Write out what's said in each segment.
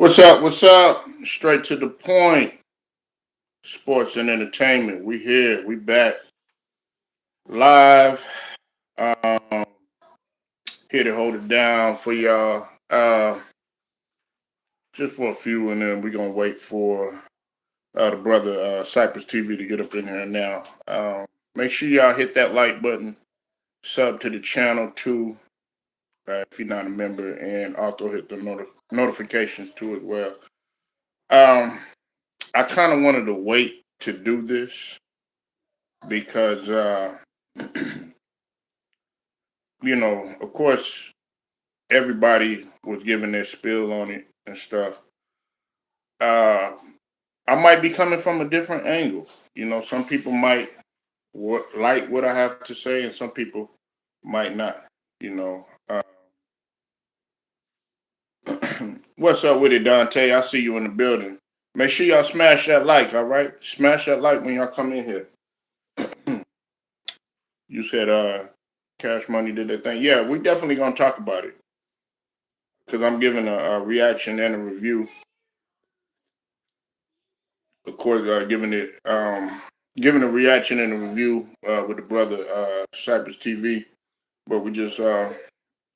What's up? What's up? Straight to the point. Sports and entertainment. We here. We back live. Um, Here to hold it down for y'all. Just for a few, and then we're gonna wait for the brother Cypress TV to get up in here now. Make sure y'all hit that like button. Sub to the channel too, if you're not a member, and also hit the notifications too as well. Um, I kind of wanted to wait to do this because of course, everybody was giving their spill on it and stuff. Uh, I might be coming from a different angle. Some people might like what I have to say, and some people might not. You know, uh, what's up with it, Dante? I see you in the building. Make sure y'all smash that like, all right? Smash that like when y'all come in here. You said Cash Money did that thing. Yeah, we definitely gonna talk about it because I'm giving a reaction and a review. Of course, giving a reaction and a review with the brother Cypress TV, but we just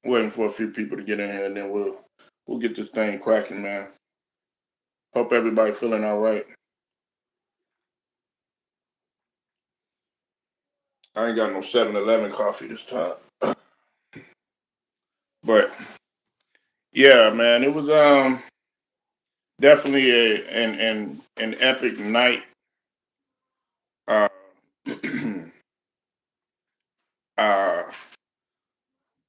waiting for a few people to get in here, and then we'll get this thing cracking, man. Hope everybody feeling all right. I ain't got no 7-Eleven coffee this time, but yeah, man, it was definitely an epic night. Uh, uh,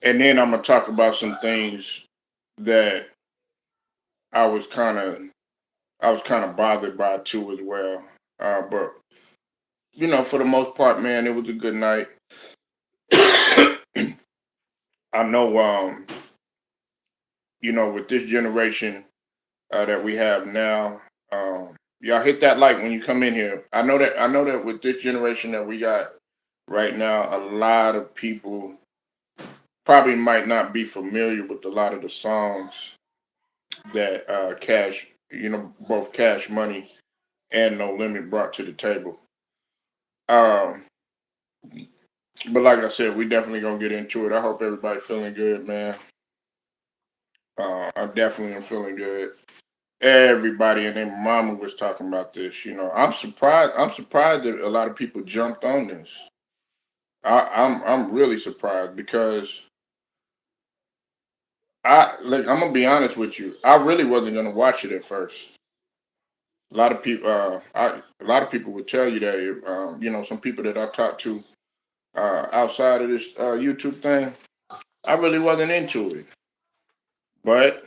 and then I'm gonna talk about some things that I was kind of bothered by too as well. But for the most part, man, it was a good night. I know, with this generation that we have now, y'all hit that like when you come in here. I know that with this generation that we got right now, a lot of people probably might not be familiar with a lot of the songs that both Cash Money and No Limit brought to the table. Um, but like I said, we definitely gonna get into it. I hope everybody feeling good, man. I definitely am feeling good. Everybody and their mama was talking about this. I'm surprised. I'm surprised that a lot of people jumped on this. I'm really surprised because I'm gonna be honest with you. I really wasn't gonna watch it at first. A lot of people would tell you that. Some people that I talked to outside of this YouTube thing, I really wasn't into it. But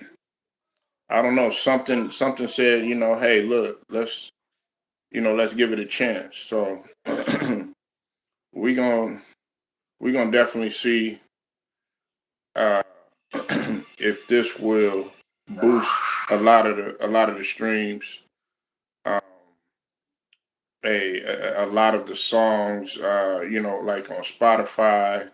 I don't know, something said, hey, look, let's give it a chance. So we going we gonna definitely see uh, if this will boost a lot of the streams, um, a lot of the songs, like on Spotify.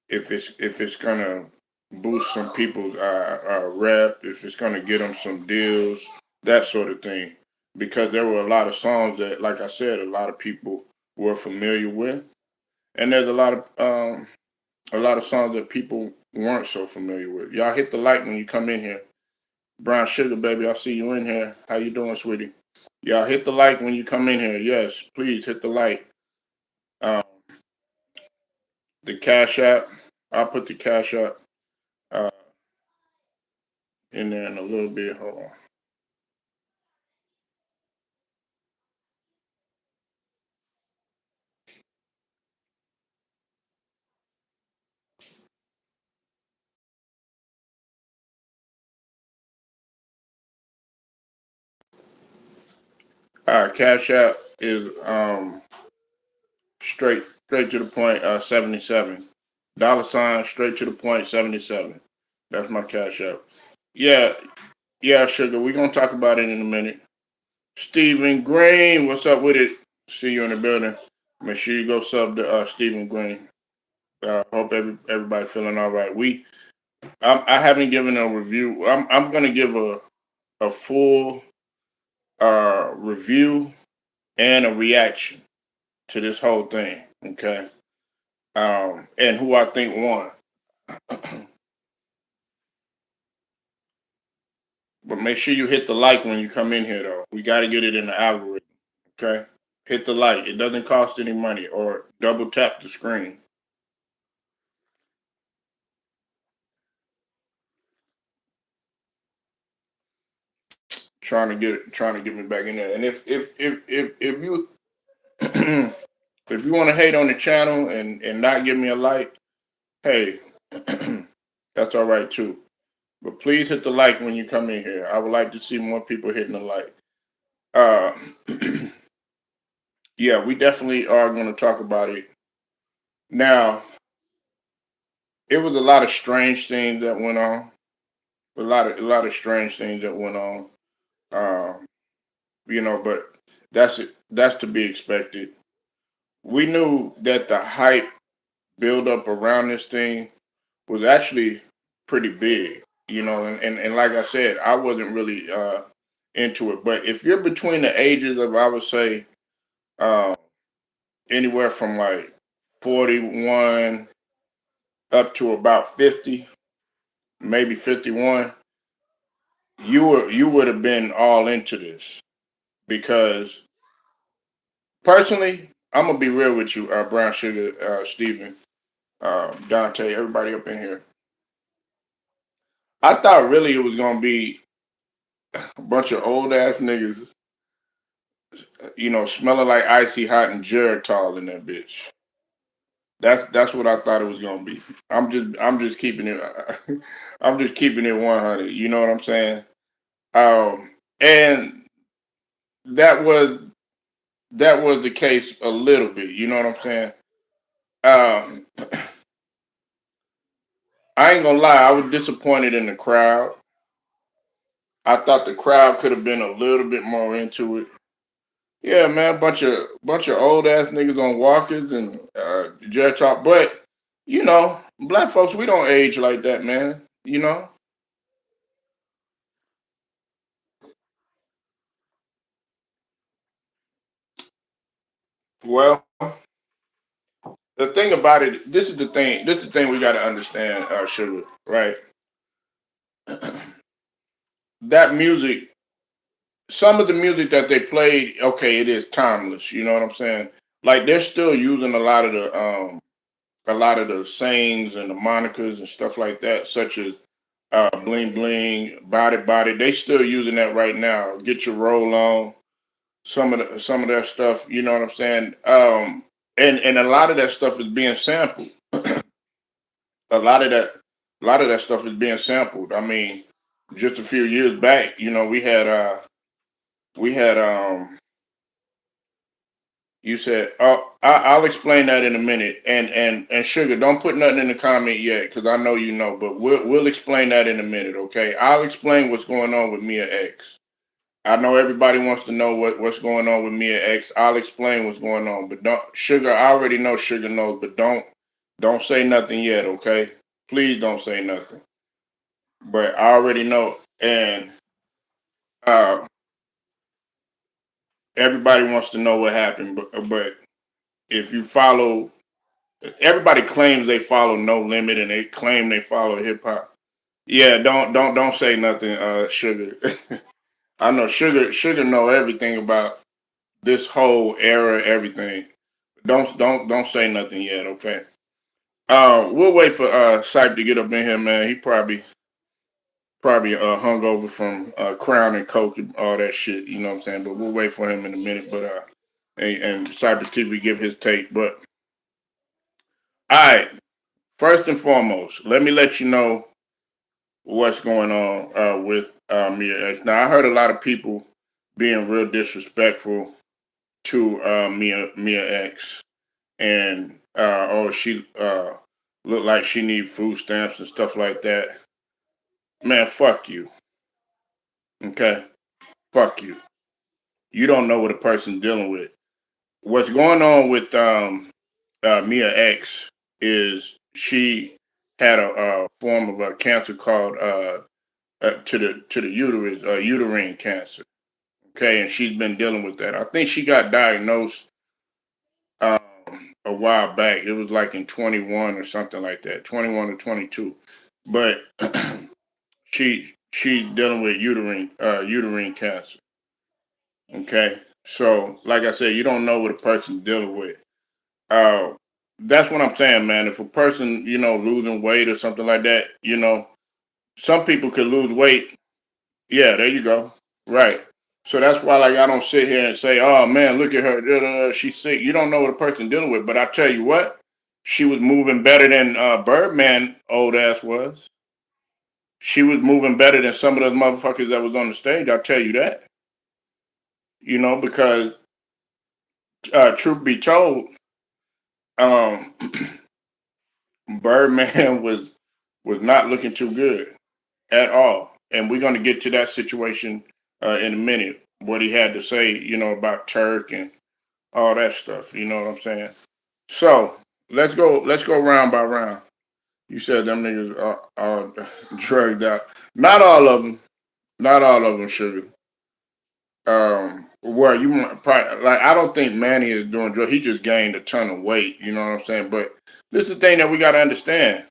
If it's gonna boost some people's rep, if it's gonna get them some deals, that sort of thing. Because there were a lot of songs that, like I said, a lot of people were familiar with, and there's a lot of songs that people weren't so familiar with. Y'all hit the like when you come in here. Brown Sugar, baby, I see you in here. How you doing, sweetie? Y'all hit the like when you come in here. Yes, please hit the like. Um, the Cash App, I'll put the Cash App uh, in there in a little bit. Hold on. All right, Cash App is straight to the point. 77 $, straight to the point. 77. That's my Cash App. Yeah, yeah, sugar. We're gonna talk about it in a minute. Stephen Green, what's up with it? See you in the building. Make sure you go sub to Stephen Green. Hope everybody feeling all right. I haven't given a review. I'm gonna give a full review and a reaction to this whole thing. Okay. And who I think won. But make sure you hit the like when you come in here, though. We got to get it in the algorithm. Okay. Hit the like. It doesn't cost any money, or double tap the screen. Trying to get me back in there. And if you if you want to hate on the channel and not give me a like, hey, that's all right too. But please hit the like when you come in here. I would like to see more people hitting the like. Uh, yeah, we definitely are going to talk about it. Now, it was a lot of strange things that went on. A lot of strange things that went on. Uh, but that's to be expected. We knew that the hype build up around this thing was actually pretty big. And like I said, I wasn't really into it. But if you're between the ages of, I would say, uh, anywhere from like 41 up to about 50, maybe 51, you would have been all into this because personally, I'm gonna be real with you, Brown Sugar, Steven, Dante, everybody up in here. I thought really it was gonna be a bunch of old ass niggas, smelling like icy hot and Geritol in that bitch. That's what I thought it was gonna be. I'm just keeping it. I'm just keeping it 100. You know what I'm saying? And that was that was the case a little bit. You know what I'm saying? Um, I ain't gonna lie. I was disappointed in the crowd. I thought the crowd could have been a little bit more into it. Yeah, man, bunch of old ass niggas on walkers and jet talk. But black folks, we don't age like that, man. Well, the thing about it, this is the thing. This is the thing we got to understand, Sugar. Right? That music, some of the music that they played, okay, it is timeless. You know what I'm saying? Like they're still using a lot of the sayings and the monikers and stuff like that, such as bling bling, body body. They still using that right now. Get your roll on. Some of that stuff. You know what I'm saying? And a lot of that stuff is being sampled. A lot of that, a lot of that stuff is being sampled. I mean, just a few years back, we had. You said, "Oh, I'll explain that in a minute." And Sugar, don't put nothing in the comment yet, because I know you know. But we'll explain that in a minute, okay? I'll explain what's going on with Mia X. I know everybody wants to know what's going on with Mia X. I'll explain what's going on, but don't Sugar. I already know Sugar knows, but don't say nothing yet, okay? Please don't say nothing. But I already know, and uh, everybody wants to know what happened. But if you follow everybody claims they follow No Limit and they claim they follow hip hop. Yeah, don't say nothing, Sugar. I know Sugar know everything about this whole era, everything. Don't say nothing yet, okay? We'll wait for Sype to get up in here, man. He probably hung over from Crown and Coke and all that shit. You know what I'm saying? But we'll wait for him in a minute. But and Cyber TV give his take. But all right, first and foremost, let me let you know what's going on with Mia X. Now, I heard a lot of people being real disrespectful to Mia X, and she looked like she need food stamps and stuff like that. Man, fuck you. Okay, fuck you. You don't know what a person's dealing with. What's going on with Mia X is she had a form of a cancer called to the uterus, uterine cancer. Okay, and she's been dealing with that. I think she got diagnosed um, a while back. It was like in 21 or something like that, 21 or 22. But she's dealing with uterine cancer. Okay, so like I said, you don't know what a person's dealing with. Uh, that's what I'm saying, man. If a person, losing weight or something like that, some people could lose weight. Yeah, there you go. Right. So that's why, like, I don't sit here and say, "Oh man, look at her, she's sick." You don't know what a person dealing with. But I tell you what, she was moving better than Birdman old ass was. She was moving better than some of those motherfuckers that was on the stage. I'll tell you that. Because truth be told, um, Birdman was not looking too good at all. And we're going to get to that situation in a minute. What he had to say, about Turk and all that stuff. You know what I'm saying? So let's go round by round. You said them niggas are drugged out. Not all of them. Not all of them, sugar. Well, you might probably like. I don't think Manny is doing drugs. He just gained a ton of weight. You know what I'm saying? But this is the thing that we got to understand.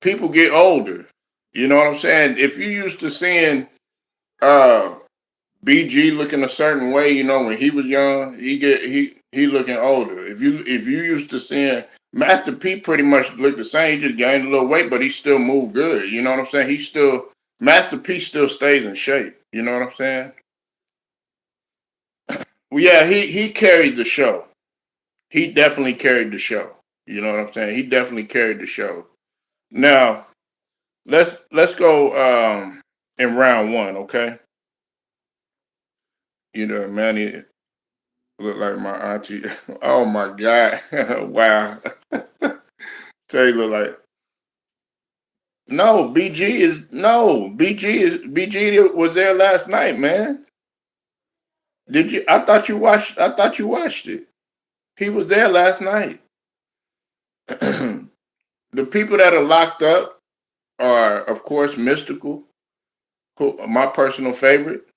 People get older. You know what I'm saying? If you used to seeing uh BG looking a certain way, when he was young, he looking older. If you used to seeing Master P pretty much looked the same, he just gained a little weight, but he still moved good. You know what I'm saying? Master P still stays in shape. You know what I'm saying? Well, yeah, he carried the show. He definitely carried the show. You know what I'm saying? He definitely carried the show. Now let's go in round one, okay? Manny look like my auntie. Oh my god! Wow. Tay look like no. BG was there last night, man. Did you? I thought you watched. I thought you watched it. He was there last night. The people that are locked up are, of course, Mystical, who my personal favorite,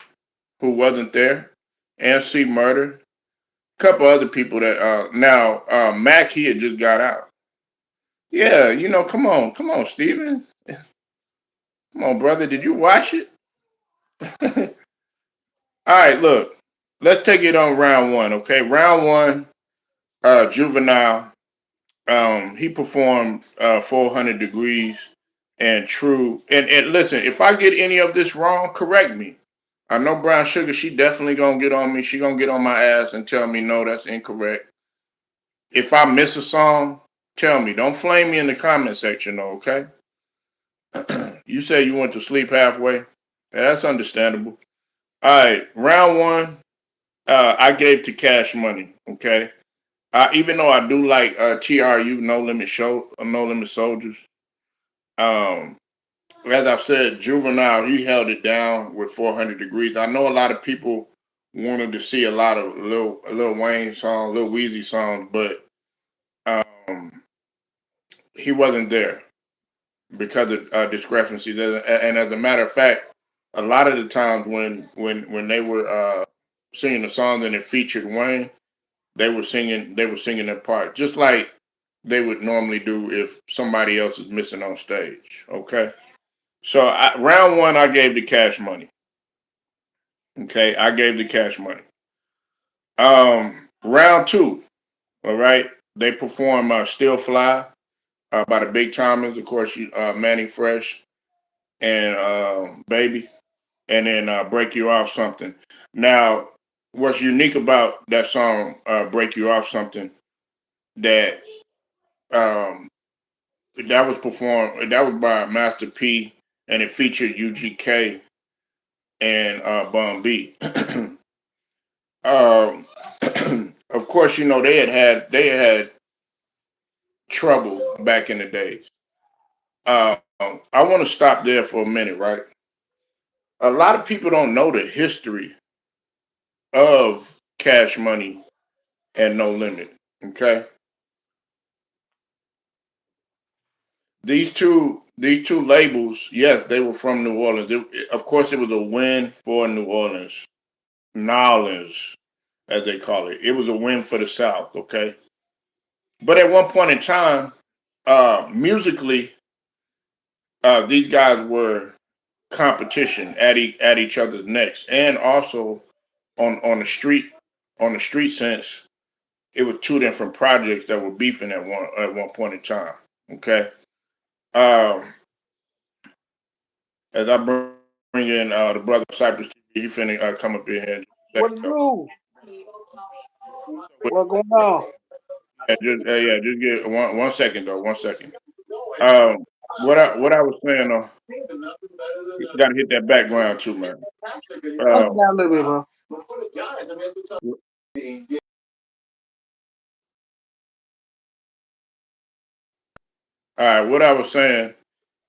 who wasn't there, and C Murder. A couple other people that now Mac he had just got out. Yeah, come on, Steven. Come on, brother. Did you watch it? All right, look. Let's take it on round one, okay? Round one, Juvenile. He performed 400 Degrees and True. And listen, if I get any of this wrong, correct me. I know Brown Sugar, she definitely gonna get on me. She gonna get on my ass and tell me no, that's incorrect. If I miss a song, tell me. Don't flame me in the comment section, though, okay? You say you went to sleep halfway. Yeah, that's understandable. All right, round one, I gave to Cash Money. Okay, even though I do like TRU, No Limit Soldiers. Um, as I've said, Juvenile, he held it down with 400 Degrees. I know a lot of people wanted to see a lot of Lil Wayne songs, Lil Weezy songs, but um, he wasn't there because of discrepancies. And as a matter of fact, a lot of the times when they were singing the songs and it featured Wayne, they were singing their part just like they would normally do if somebody else is missing on stage. Okay, so round one I gave the Cash Money. Okay, I gave the Cash Money. Round two, all right, they perform Still Fly by the Big Timers, of course, Manny Fresh and Baby, and then Break You Off Something. Now, what's unique about that song, Break You Off Something, that um, that was by Master P, and it featured UGK and Bun B. um, of course, they had trouble back in the days. I want to stop there for a minute, right? A lot of people don't know the history of Cash Money and No Limit. Okay, these two these two labels, yes, they were from New Orleans. Of course, it was a win for New Orleans, Nolens, as they call it. It was a win for the South. Okay, but at one point in time, musically, these guys were competition at each other's necks, and also on the street sense, it was two different projects that were beefing at one point in time. Okay, um, as I bring in the brother Cypress TV, he finna come up in here in just a second. What So, to do? so What going on? yeah, just get one second though, 1 second. What I was saying though, you got to hit that background too, man. Turn it Um, down a little bit, bro. all right, what I was saying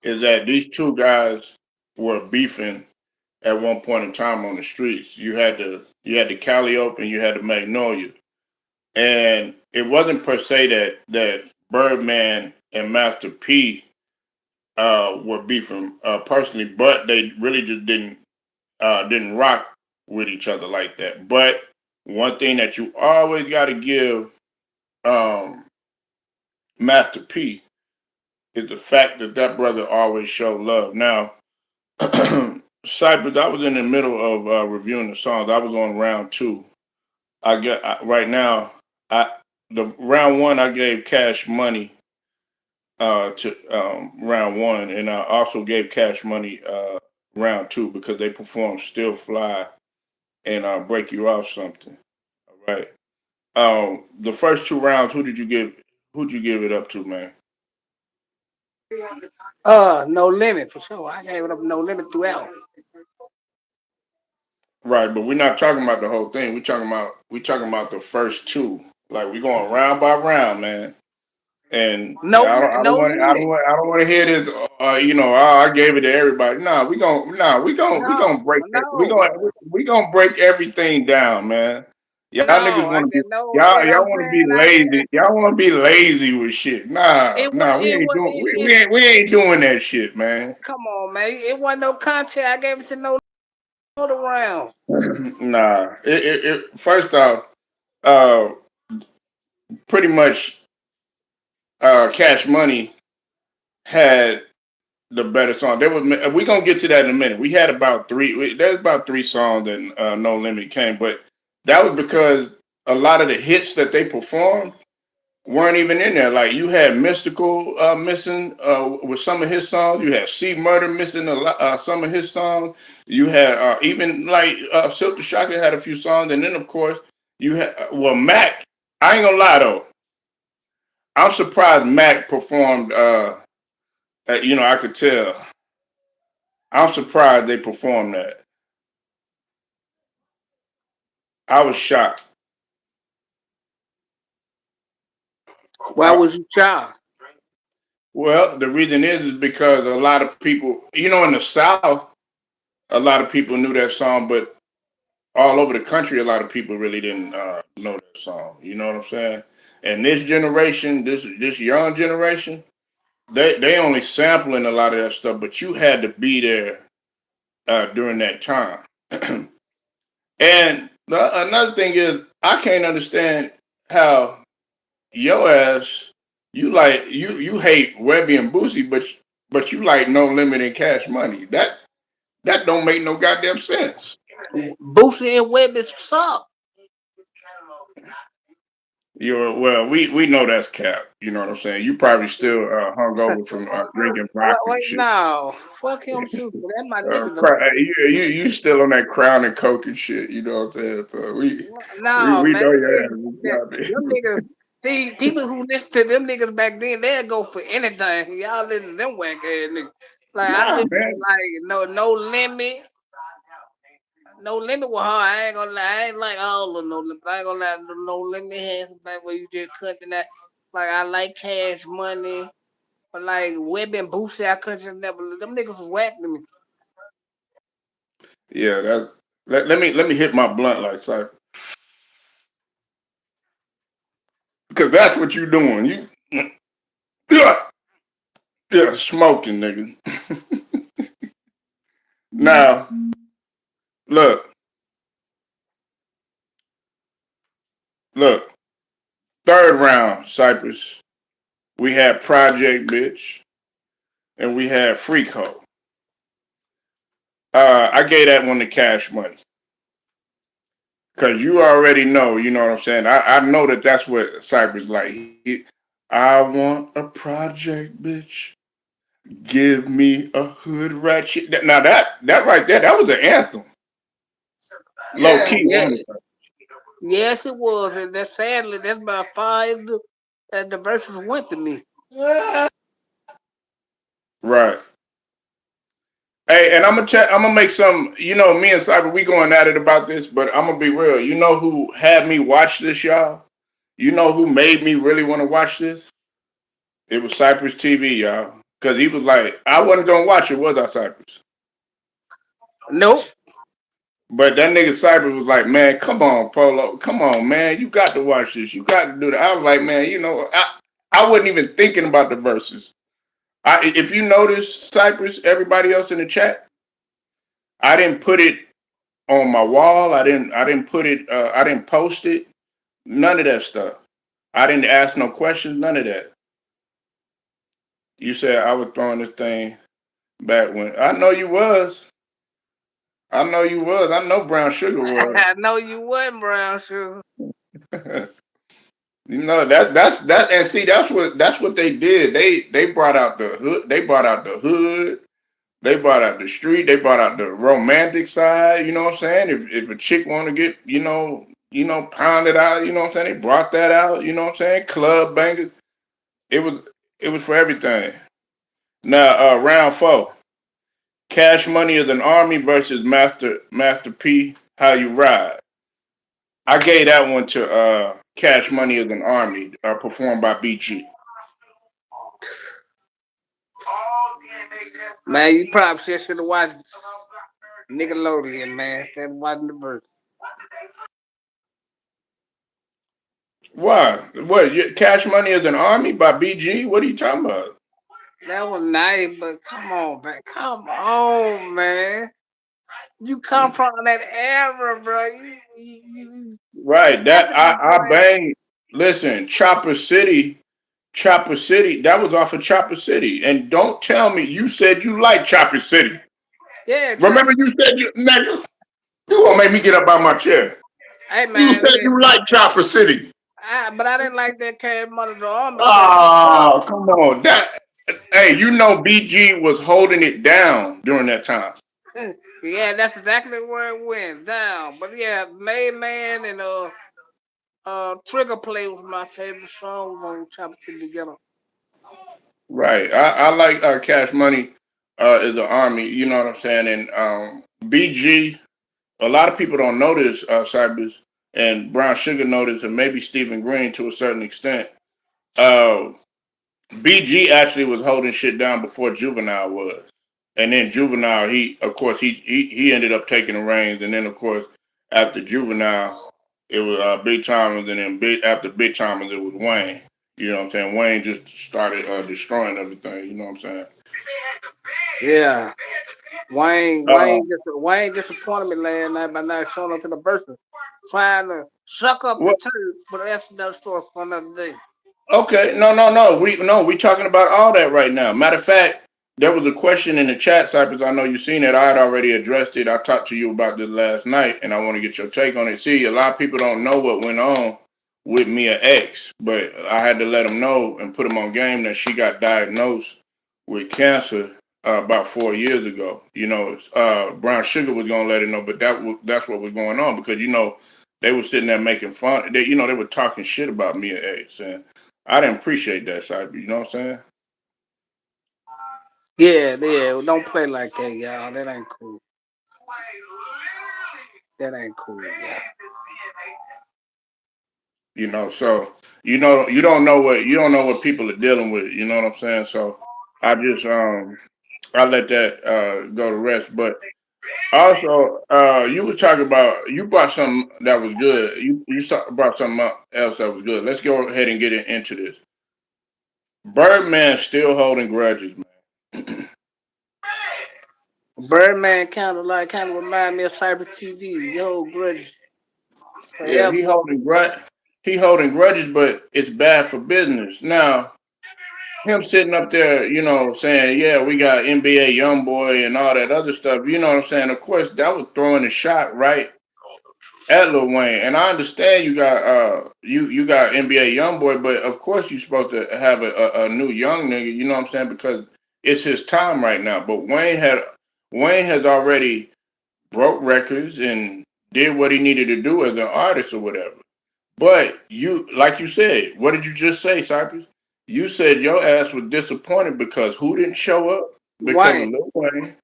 is that these two guys were beefing at one point in time on the streets. You had the Calliope and you had the Magnolia, and it wasn't per se that Birdman and Master P were beefing personally, but they really just didn't rock with each other like that. But one thing that you always got to give um, Master P is the fact that that brother always showed love. Now, Cypress, I was in the middle of reviewing the songs. I was on round two. Right now. I the round one I gave Cash Money to round one, and I also gave Cash Money round two because they performed "Still Fly" and "Break You Off Something." All right. The first two rounds, Who'd you give it up to, man? No limit for sure. I gave it up no limit throughout. Right, but we're not talking about the whole thing. We talking about the first two. Like we going round by round, man. And No limit. I don't want to hear this. I gave it to everybody. No, we gonna No, break it. no, We gonna break everything down, man. Y'all niggas no. I want to be didn't know. And y'all I'm want to be saying I gave lazy. Y'all want to be lazy with shit. it. Was We it ain't was doing it, we ain't doing that shit, man. come on, man. It wasn't no content. I gave it to no other round. Nah. First off, uh, pretty much, Cash Money had the better song. There was we gonna get to that in a minute. We had about there's about three songs that No Limit came, but that was because a lot of the hits that they performed weren't even in there. Like you had Mystical missing with some of his songs. You had C Murder missing some of his songs. You had even like Silk the Shocker had a few songs, and then of course you had Mac. I ain't gonna lie though. I'm surprised Mac performed. I could tell. I'm surprised they performed that. I was shocked. Why I, was you child? well, the reason is because a lot of people, in the South, a lot of people knew that song, but all over the country, a lot of people really didn't know that song. You know what I'm saying? And this generation, this young generation, they only sampling a lot of that stuff, but you had to be there during that time. And another thing is, I can't understand how your ass you hate Webby and Boosie, but you like No Limit and Cash Money. That don't make no goddamn sense. Boosie and Webby suck. We know that's cap. You know what I'm saying? You probably still hung over from drinking vodka and Wait, shit. no. Fuck him too. That's my nigga though. You still on that Crown and Coke and shit. You know what I'm saying? So No, we man. know your ass is probably. Them niggas, see, people who listen to them niggas back then, they'd go for anything. Y'all listen to them whack ass niggas. Like, I Nah, listen to, man. like, no limit. No limit with her. I ain't gonna lie. I ain't like all of no limit. I ain't gonna lie. No limit has back where you just cutting that. Like, I like Cash Money. But, like, Web and Boosie, I couldn't never. Them niggas was whack to me. Yeah, let me hit my blunt like so, because that's what you're doing. You Yeah, smoking, nigga. Now, look, look. Third round, Cypress. We had Project Bitch, and we had Freako. I gave that one to Cash Money because you already know. You know what I'm saying. I know that that's what Cypress like. I want a project, bitch. Give me a hood ratchet. Now that right there, that was an anthem. Low Yeah, key, yeah, on it. yes, it was, and that sadly, that's by far that the verses went to me. Right. Hey, and I'm gonna make some. You know, me and Cyber, we going at it about this, but I'm gonna be real. You know who had me watch this, y'all? You know who made me really want to watch this? It was Cypress TV, y'all. Because he was like, I wasn't gonna watch it, was I, Cypress? Nope. But that nigga Cypress was like, man, come on, Polo, come on, man, you got to watch this, you got to do that. I was like, man, you know, I wasn't even thinking about the verses. If you notice, Cypress, everybody else in the chat, I didn't put it on my wall. I didn't put it. I didn't post it. None of that stuff. I didn't ask no questions. None of that. You said I was throwing this thing back when I know you was. I know you was. I know Brown Sugar was. I know you wasn't, Brown Sugar. You know that's and see that's what they did. They brought out the hood. They brought out the hood. They brought out the street. They brought out the romantic side. You know what I'm saying? If a chick want to get pounded out. You know what I'm saying? They brought that out. You know what I'm saying? Club bangers. It was it was for everything. Now round four. Cash Money is an Army versus Master P. How You Ride. I gave that one to Cash Money is an Army, performed by BG. Man, you probably should have watched Nickelodeon, man. That wasn't the verse. Why? What? Cash Money is an Army by BG? What are you talking about? That was nice, but come on, man. Come on, man. You come from that era, bro. You Right. got That to be I playing. bang. Listen, Chopper City. That was off of Chopper City. And don't tell me you said you like Chopper City. Yeah, try Remember to. you said you gonna make me get up out my chair. Hey, You man, said listen. you like Chopper City. But I didn't like that Cash Money the Army track. Oh, come on. Hey, you know BG was holding it down during that time. Yeah, that's exactly where it went down. But yeah, Made Man and Trigger Play was my favorite songs on Chopper City together. Right. I like Cash Money is the Army, you know what I'm saying? And BG, a lot of people don't notice Cybers and Brown Sugar noticed, and maybe Stephen Green to a certain extent. Uh, BG actually was holding shit down before Juvenile was. And then Juvenile, he of course he ended up taking the reins, and then of course after Juvenile, it was Big Timers, and then after Big Timers, it was Wayne. You know what I'm saying? Wayne just started destroying everything. You know what I'm saying? Yeah, Uh, Wayne disappointed me last night by not showing up to the person, trying to suck up the what? turd. But that's another story for another day. Okay, no, we talking about all that right now. Matter of fact, there was a question in the chat, Cypress. I know you've seen it. I had already addressed it. I talked to you about this last night, and I want to get your take on it. See, a lot of people don't know what went on with Mia X, but I had to let them know and put them on game that she got diagnosed with cancer about 4 years ago. You know, Brown Sugar was gonna let it know, but that's what was going on because they were sitting there making fun. They were talking shit about Mia X, and I didn't appreciate that side. You know what I'm saying? Yeah, yeah, don't play like that, y'all. That ain't cool. That ain't cool, y'all. So you don't know what people are dealing with. You know what I'm saying? So I just I let that go to rest. But also, you were talking about you brought something that was good. You brought something else that was good. Let's go ahead and get into this. Birdman still holding grudges, man. Birdman kind of remind me of Cyber TV. Yo, grudge Yeah, forever. he holding grudges, but it's bad for business. Now, him sitting up there, saying, "Yeah, we got NBA young boy and all that other stuff." You know what I'm saying? Of course, that was throwing a shot right at Lil Wayne. And I understand you got you got NBA young boy, but of course you're supposed to have a new young nigga. You know what I'm saying? Because it's his time right now. But Wayne has already broke records and did what he needed to do as an artist or whatever. But you, like you said, what did you just say, Cypress? You said your ass was disappointed because who didn't show up? Because of Wayne. Lil Wayne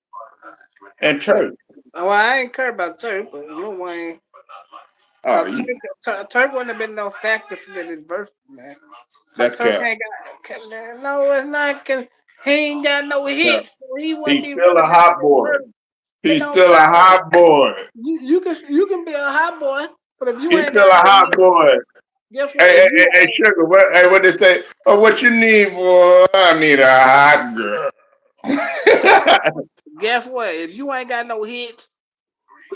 and Well, Turk. I ain't care about Turk, but Lil Wayne. Oh, Cause Turk wouldn't have been no factor for this verse, man. Cause that's Turk cap. ain't no, it's not. Cause he ain't got no Cap. hits, so he wouldn't He's be still a relevant to hot this boy. verse. It He's don't still a matter. hot boy. You can be a hot boy, but if you He's ain't still got a no hot hits, boy. guess what? Hey, If hey, you hey, hey, sugar. What they say? Oh, what you need, boy? I need a hot girl. guess what? If you ain't got no hits,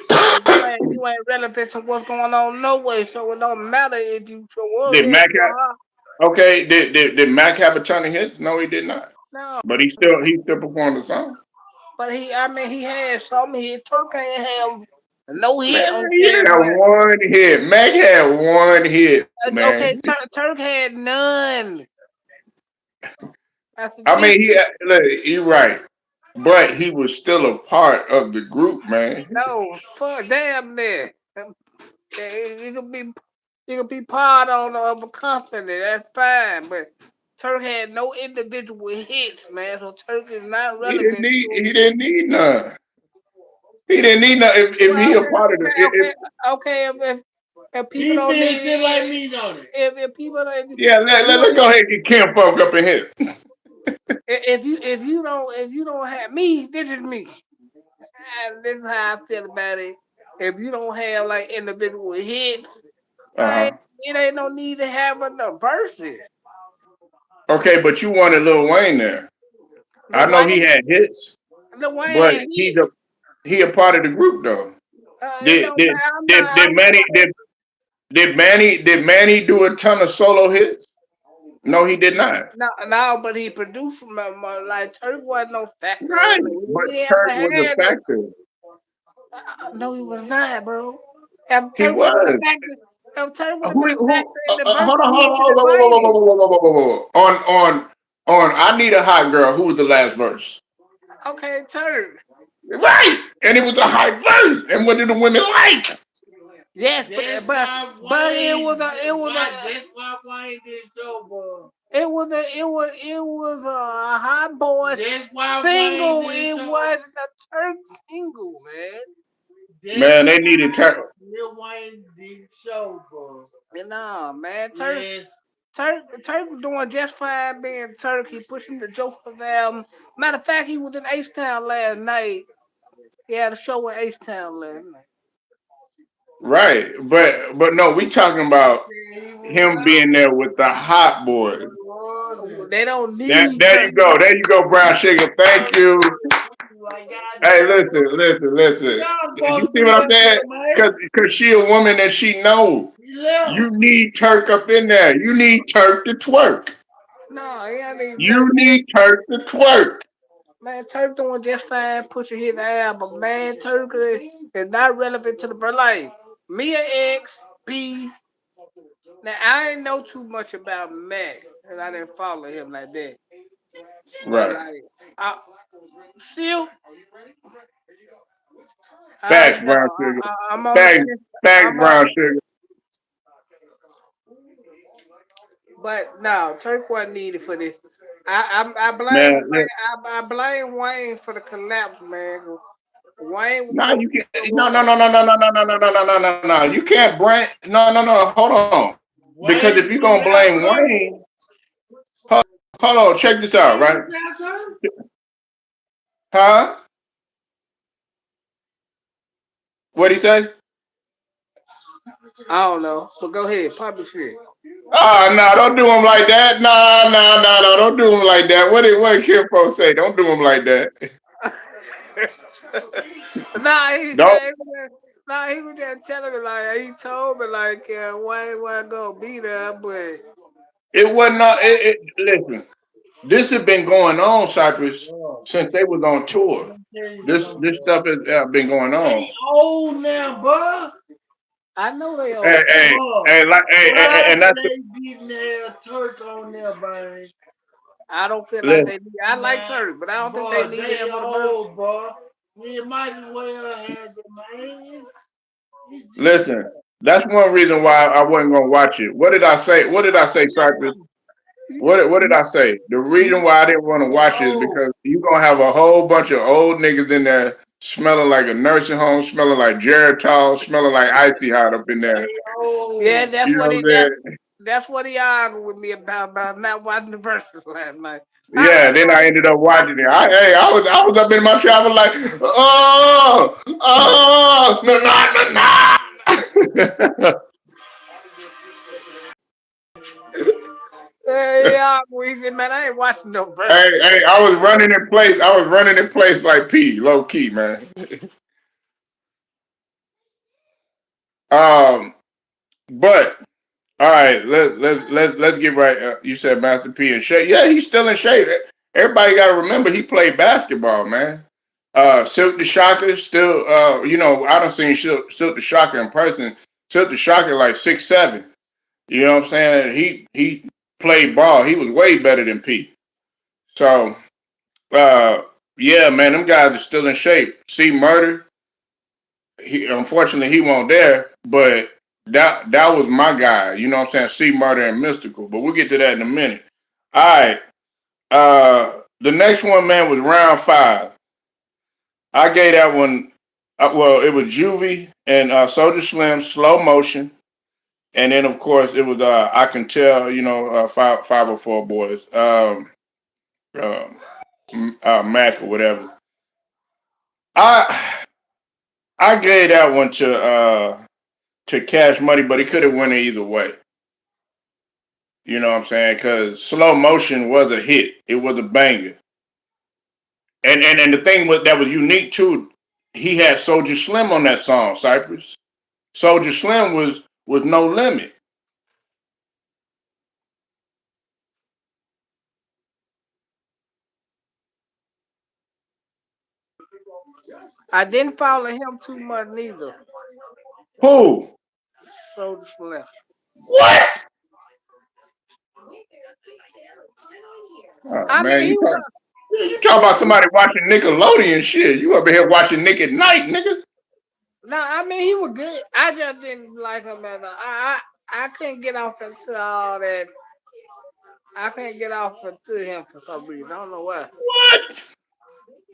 then you ain't relevant to what's going on no way. So it don't matter if you show up. did If Mac you are, have? Okay. Did Mac have a ton of hits? No, he did not. no. But he still performed the song. But he had some hits. Turk ain't have no Man, hit on he Cash had Money. one hit. Mac had one hit, man. Okay, Turk had none. That's the I mean, difference. look, you're right, but he was still a part of the group, man. No, fuck, damn there. You could be part of a company. That's fine, but Turk had no individual hits, man. So Turk is not relevant to. He didn't need none. He didn't need none. If Well, he a okay, part of the, okay. If people don't need it, like me, don't it? If people don't, yeah, if you let's go ahead and get Kim Funk up in here. if you don't have me, this is me. And this is how I feel about it. If you don't have like individual hits, Uh right, huh. it ain't no need to have enough verses. Okay, but you wanted Lil Wayne there. I Lil know he Wayne, had hits, Lil but Wayne hit. he a part of the group though. It Did don't did matter. I'm did not. did Manny did Manny do a ton of solo hits? No, he did not. No, but he produced like Turk wasn't no factor Right, on it. but He Turk ever was a had no. factor. No, he was not, bro. If He Turk would have been a was. factor, if Turk would have been a Who? factor in the verse, Hold on, he hold would on, have whoa, whoa, whoa, made it. whoa, whoa, whoa, whoa, whoa, whoa. On I Need a Hot Girl. Who was the last verse? Okay, Turk. Right, and it was a high verse. And what did the women like? Yes, but it was a hot boy single. It wasn't a Turk single, man. Man, they needed Turk. No, man, Turk was doing just fine being Turk. He pushing the Joseph album. Matter of fact, he was in H Town last night. He had a show in H Town last night. Right, but no, we talking about him being there with the hot boys. They don't That need Turk. there you go, Brown Sugar. Thank you. Hey, listen. Y'all You supposed to see be what I'm up saying? there, man. Cause she a woman and she know Yeah. you need Turk up in there. You need Turk to twerk. No, he don't need You Turk. need Turk to twerk. Man, Turk doing just fine pushing his album. Man, Turk is not relevant to the bro. Like Mia X, B. Now I ain't know too much about Mac, and I didn't follow him like that. But Right. like, I still, I Facts, don't Brown know. Sugar. I'm on the Facts, fence. facts, I'm on, Brown Sugar. but no, Turk wasn't needed for this. I blame Man, Wayne. I blame Wayne for the collapse, man. Wayne was no, supposed you to can't. show No, no, up. no, no, no, no, no, no, no, no, no, no, no. You can't blame. No. Hold on. Because if you're gonna blame Wayne, hold, hold on. Check this out, right? Huh? What would he say? I don't know. So go ahead, pop your shit. Ah, no, don't do him like that. Nah, nah, nah, no, don't do him like that. What did Kim Post say? Don't do him like that. nah, he Don't. said, nah, he was just telling me like he told me like why gonna be there, but It wasn't. Listen, this has been going on, Cypress, Bro, since they was on tour. let me tell you This something, stuff bro. has been going They on. old now, bro. I know they Hey, old. hey, Bro, hey, like, why and that's they getting their Turk on there, man? I don't feel like listen, they need. I like Man, Turk, but I don't think they bro, need they him on the verse. old, bro. You might as well have the man. It's just, listen. That's one reason why I wasn't gonna watch it. What did I say? What did I say, Cypress? What did I say? The reason why I didn't want to they watch it is old. because you gonna have a whole bunch of old niggas in there smelling like a nursing home, smelling like Geritol, smelling like icy hot up in They there. Yeah, old. You know what I'm saying? that's what he argued with me about not watching the verses last night. I Yeah, then I ended up watching it. I was up in my trap like, oh, oh, no, no, no, no. yeah, we said, man, I ain't watching no verses. Hey, I was running in place. I was running in place like P, low key, man. Um, but all right, let's get right. You said Master P in shape. Yeah, he's still in shape. Everybody got to remember he played basketball, man. Silk the Shocker still. I don't seen Silk the Shocker in person. Silk the Shocker like 6'7". You know what I'm saying? He played ball. He was way better than P. So uh, yeah, man, them guys are still in shape. See, Murder. He unfortunately he won't there, but that was my guy. You know what I'm saying? See, Murder and Mystical. But we'll get to that in a minute. All right. The next one, man, was round 5. I gave that one. Well, it was Juvie and Soldier Slim, Slow Motion, and then of course it was I Can Tell. 504 Boys, Mac or whatever. I I gave that one to Cash Money, but he could have went either way. You know what I'm saying? Because Slow Motion was a hit. It was a banger. And the thing that was unique too, he had Soldier Slim on that song, Cypress. Soldier Slim was No Limit. I didn't follow him too much neither. Who? So Slim. What? Oh I mean, man, he was. you talk about somebody watching Nickelodeon shit. You up here watching Nick at Night, nigga. No, I mean he was good. I just didn't like him as I couldn't get off into all that. I couldn't get off into him for some reason. I don't know why. What?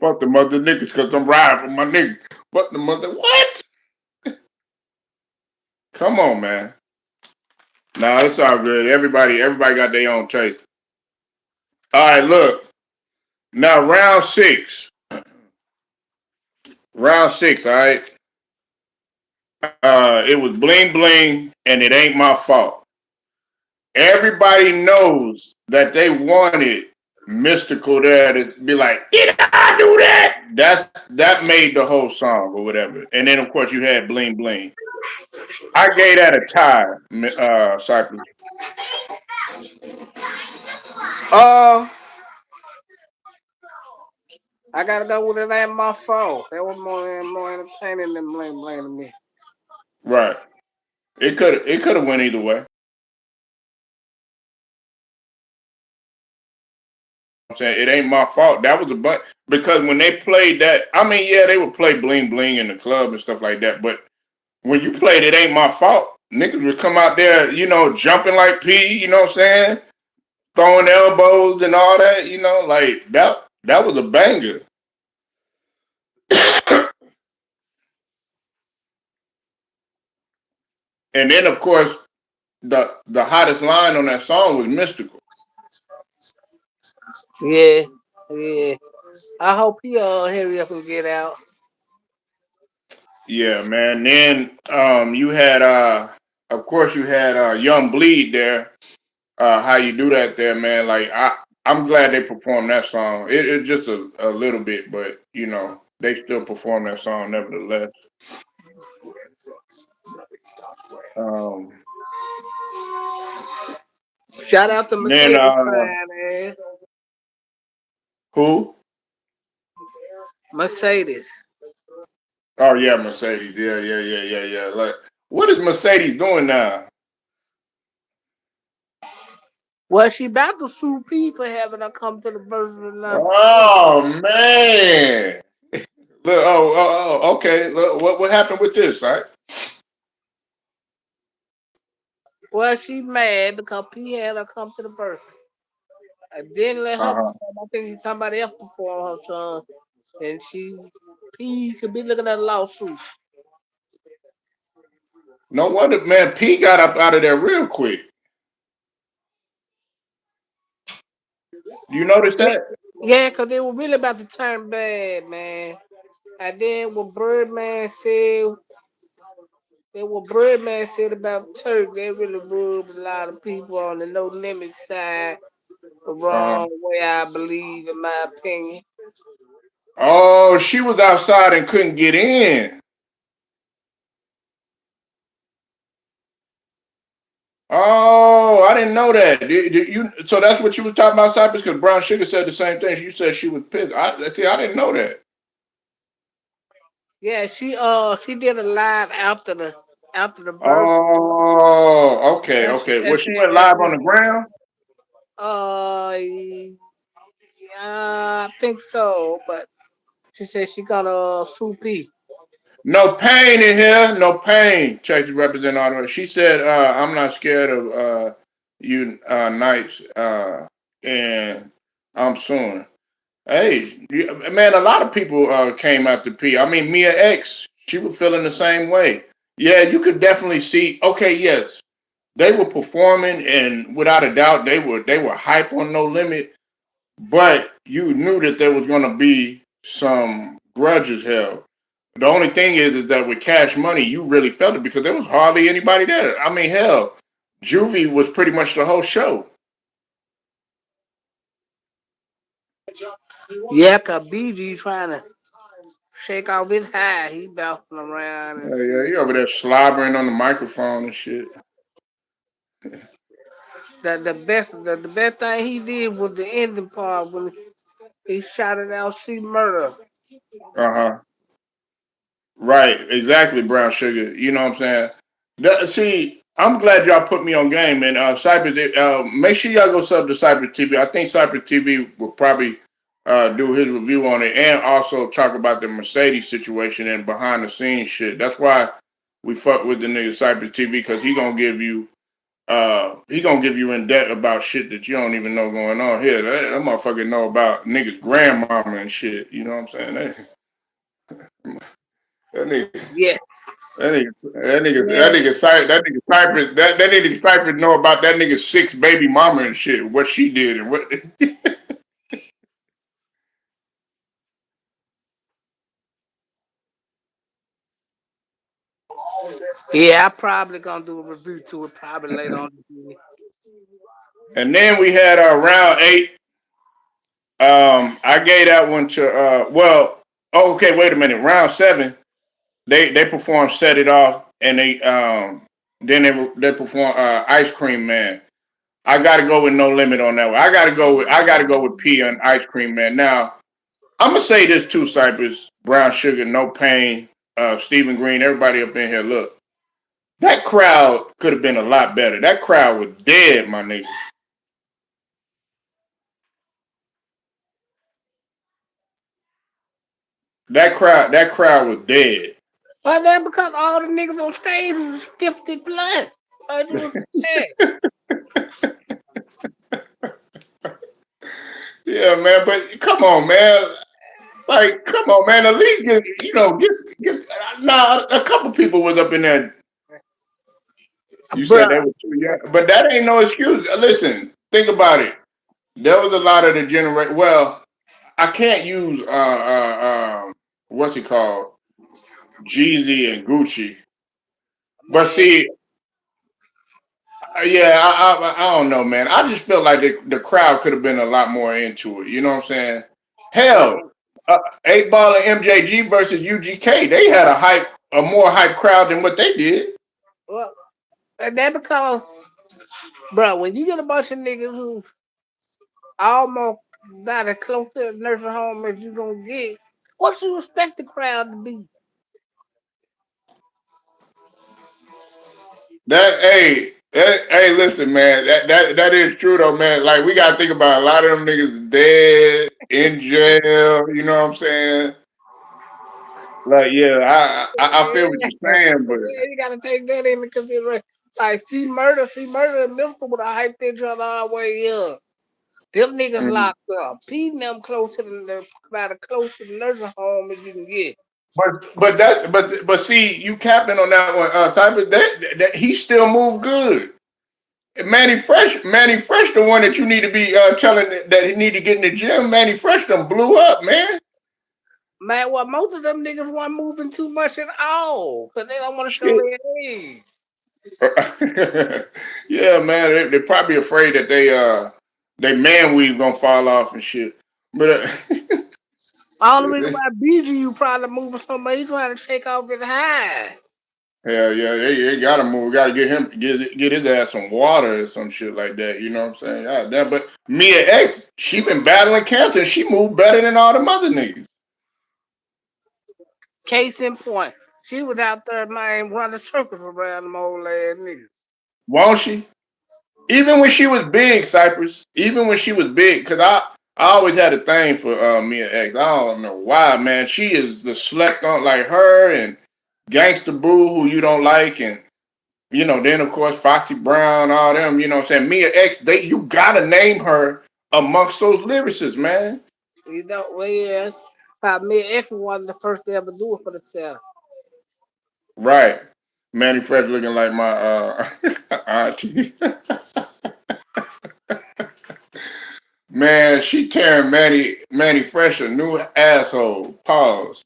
Fuck the mother niggas because I'm riding for my niggas. Fuck the mother. What? Come on, man. Nah, it's all good. Everybody got their own taste. All right, look. Now round 6. Round 6, all right. It was Bling Bling and It Ain't My Fault. Everybody knows that they wanted Mystical there to be like, did I do that? That made the whole song or whatever. And then of course you had Bling Bling. I gave that a tie, Cypress. Uh, I gotta go with it. Ain't my fault. That was more entertaining than blaming me. Right. It could have went either way. I'm saying it ain't my fault. That was a bunch because when they played that, I mean, yeah, they would play Bling Bling in the club and stuff like that. But when you played It Ain't My Fault, niggas would come out there, jumping like P, you know what I'm saying? Throwing elbows and all that, like that was a banger. And then of course the hottest line on that song was Mystical. Yeah, yeah. I hope he hurry up and get out. Yeah, man. Then you had of course, you had Young Bleed there. How you do that there, man? Like I'm glad they performed that song. It's just a little bit, but you know they still perform that song nevertheless. Um, Shout out to then Mercedes man. who? Mercedes. Oh yeah, Mercedes. Yeah, yeah, yeah, yeah, yeah. Like, what is Mercedes doing now? Well, she about to sue P for having her come to the Verzuz and not perform. Oh man. Look, okay. Look, what happened with this, right? Well, she mad because P had her come to the Verzuz. I didn't let her Uh-huh. perform. I think somebody else perform her song. And P could be looking at a lawsuit. No wonder, man. P got up out of there real quick. You notice Yeah, that? yeah, because they were really about to turn bad, man. And then what Birdman said about Turk, they really rubbed a lot of people on the no limit side the Uh-huh. wrong way, I believe, in my opinion. Oh, she was outside and couldn't get in. Oh, I didn't know that. You? So that's what you were talking about, Cypress? Because Brown Sugar said the same thing. You said she was pissed. I didn't know that. Yeah, she did a live after the verse. Oh, okay, okay. Well, she went And live on said, the ground. yeah, I think so, but she said she got a sous P. No pain in here. No pain. Check the representative. She said, "I'm not scared of you knights, and I'm suing." Hey, man, a lot of people came out to P. I mean, Mia X, she was feeling the same way. Yeah, you could definitely see. Okay, yes, they were performing, and without a doubt, they were hype on No Limit. But you knew that there was going to be some grudges held. The only thing is that with Cash Money, you really felt it because there was hardly anybody there. I mean, hell, Juvie was pretty much the whole show. Yeah, cause BG trying to shake off his high. He bouncing around Yeah, and yeah, you over there slobbering on the microphone and shit. the best thing he did was the ending part when he shouted out "See murder." Uh huh. Right, exactly, Brown Sugar. You know what I'm saying? See, I'm glad y'all put me on game, man. Cypress, make sure y'all go sub to Cypress TV. I think Cypress TV will probably do his review on it and also talk about the Mercedes situation and behind the scenes shit. That's why we fuck with the nigga Cypress TV because he gonna give you in debt about shit that you don't even know going on here. That motherfucker know about niggas grandmama and shit. You know what I'm saying? That nigga. Yeah, yeah, That nigga Cypress know about that nigga's six baby mama and shit, what she did and what. yeah. I probably gonna do a review to it probably later on. And then we had round 8. I gave that one to okay, wait a minute. Round 7, they performed Set It Off and then they performed Ice Cream Man. I gotta go with No Limit on that one. I gotta go with P on Ice Cream Man. Now, I'm gonna say this too, Cypress, Brown Sugar, No Pain, Stephen Green, everybody up in here. Look, that crowd could have been a lot better. That crowd was dead, my nigga. That crowd was dead. But then because all the niggas on stage was 50 plus. I do that. Yeah, man. But come on, man. Like, come on, man. At least get. Nah, a couple people was up in there. You said they Bruh. were too young, but that ain't no excuse. Listen, think about it. There was a lot of the generation. Well, I can't use what's it called, Jeezy and Gucci. But Man, see, Yeah, I don't know, man. I just felt like the crowd could have been a lot more into it. You know what I'm saying? Hell, Man, uh, 8 Ball and MJG versus UGK, they had a more hype crowd than what they did. well, and that because, bro, when you get a bunch of niggas who almost not as close to the nursing home as you gonna get, what you expect the crowd to be? Listen, man, that is true though, man. Like we gotta think about a lot of them niggas dead in jail. You know what I'm saying? Like, yeah, I feel what Yeah, you're saying, but yeah, you gotta take that into consideration. Like, see murder and Memphis would have hyped each other all the way up. Them niggas mhm. locked up. P and them close to about as close to the nursing home as you can get. but see, you capping on that one, Cyber. That he still moved good. Manny Fresh, the one that you need to be telling that he need to get in the gym. Manny Fresh done blew up, man. Man, well, most of them niggas weren't moving too much at all because they don't want to show Shit. their age. Yeah, man, they're probably afraid that they man weave gonna fall off and shit. But All the reason why BG probably moving so much, he trying to shake off his high. hell yeah, they gotta move. Gotta get his ass some water or some shit like that. You know what I'm saying? God damn. But Mia X, she been battling cancer. And she moved better than all them other niggas. Case in point, she was out there, man, running circles around them old ass niggas. Won't she? Even when she was big, Cypress. Even when she was big, because I always had a thing for Mia X. I don't know why, man. She is the slept on like her and Gangsta Boo, who you don't like, and then of course Foxy Brown, all them. You know what I'm saying? Mia X, you gotta name her amongst those lyricists, man. You know, well, yeah, me and X was one of the first to ever do it for themselves. Right. Manny Fresh looking like my auntie. Man, she tearing Manny Fresh a new asshole. Pause.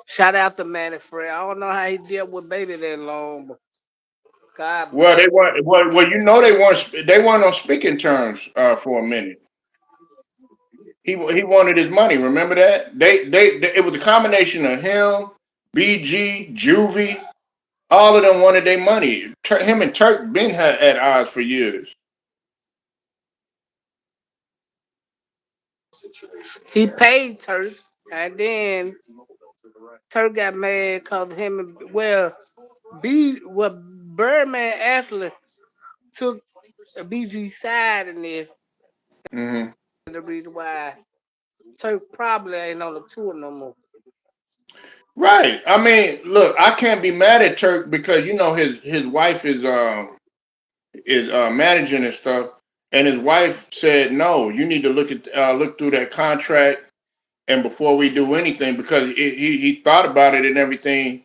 Shout out to Manny Fred. I don't know how he dealt with baby that long, but God Well, bless. they weren't. Well, they weren't on speaking terms for a minute. He wanted his money. Remember that? It was a combination of him, BG, Juvie. All of them wanted their money. Him and Turk been had at odds for years. He paid Turk, and then Turk got mad because Birdman actually took BG side in this, Hmm. and the reason why Turk probably ain't on the tour no more. Right. I mean, look, I can't be mad at Turk because his wife is managing and stuff, and his wife said no. You need to look through that contract and before we do anything because he thought about it and everything.